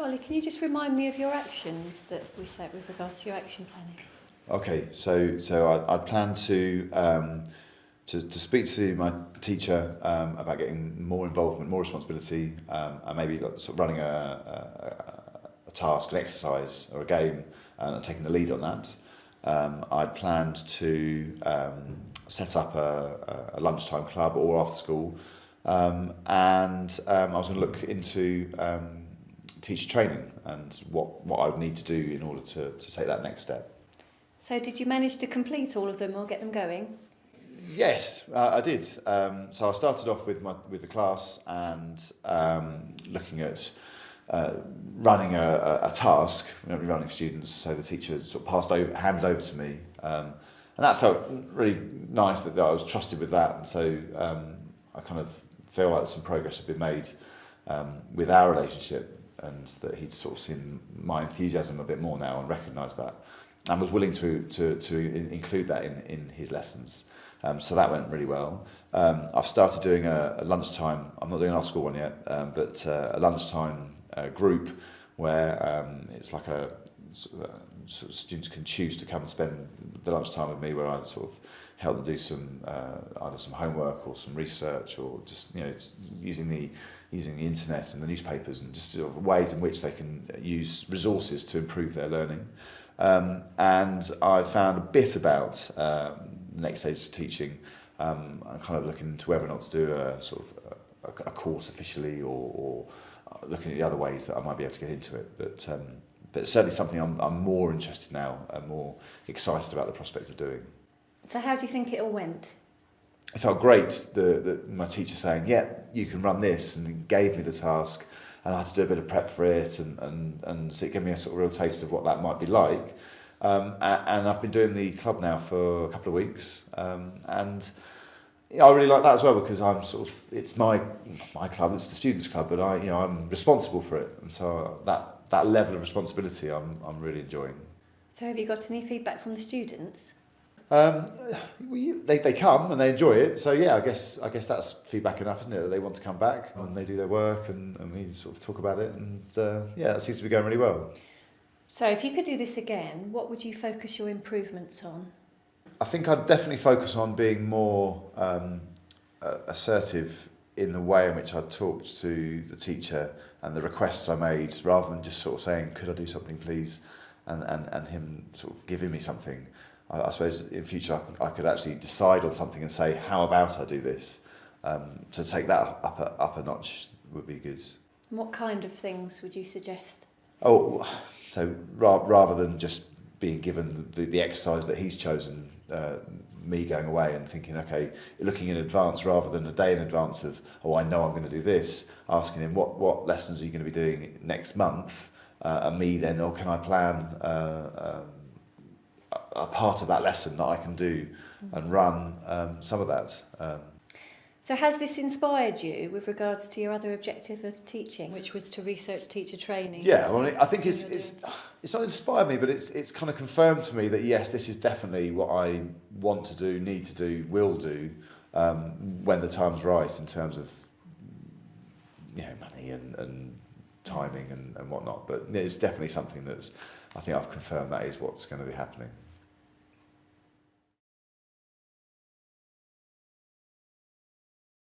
Ollie, can you just remind me of your actions that we set with regards to your action planning? Okay, so I plan to speak to my teacher about getting more involvement, more responsibility, and maybe sort of running a task, an exercise or a game, and taking the lead on that. I planned to set up a lunchtime club or after school, and I was going to look into teacher training and what I would need to do in order to take that next step. So did you manage to complete all of them or get them going? Yes, I did. So I started off with the class and looking at running a task, running students. So the teacher sort of hands over to me, and that felt really nice that I was trusted with that. And so I kind of feel like some progress had been made with our relationship, and that he'd sort of seen my enthusiasm a bit more now and recognised that, and was willing to include that in his lessons. So that went really well. I've started doing a lunchtime, I'm not doing an after school one yet, but a lunchtime group where it's like sort of students can choose to come and spend the lunchtime with me, where I sort of help them do some either some homework or some research, or just using the internet and the newspapers, and just sort of ways in which they can use resources to improve their learning. And I found a bit about the next stage of teaching. I'm kind of looking into whether or not to do a sort of a course officially, or looking at the other ways that I might be able to get into it. But it's certainly something I'm more interested now and more excited about the prospect of doing. So how do you think it all went? It felt great, my teacher saying, yeah, you can run this, and he gave me the task, and I had to do a bit of prep for it, and so it gave me a sort of real taste of what that might be like. And I've been doing the club now for a couple of weeks, and I really like that as well, because I'm sort of, it's my club, it's the students' club, but I'm responsible for it, and so that level of responsibility I'm really enjoying. So have you got any feedback from the students? They come and they enjoy it, so yeah, I guess that's feedback enough, isn't it? That they want to come back and they do their work, and we sort of talk about it, and yeah, that seems to be going really well. So if you could do this again, what would you focus your improvements on? I think I'd definitely focus on being more assertive in the way in which I talked to the teacher and the requests I made, rather than just sort of saying, could I do something please, and him sort of giving me something. I suppose in future I could actually decide on something and say, how about I do this? To take that up a notch would be good. And what kind of things would you suggest? Oh, so rather than just being given the exercise that he's chosen, me going away and thinking, okay, looking in advance rather than a day in advance of, oh, I know I'm going to do this, asking him what lessons are you going to be doing next month, and me then, or can I plan a part of that lesson that I can do and run some of that. So has this inspired you with regards to your other objective of teaching, which was to research teacher training? Yeah, well, I think it's not inspired me, but it's kind of confirmed to me that yes, this is definitely what I want to do, need to do, will do when the time's right, in terms of money and timing and whatnot. But it's definitely something that's, I think I've confirmed that is what's going to be happening.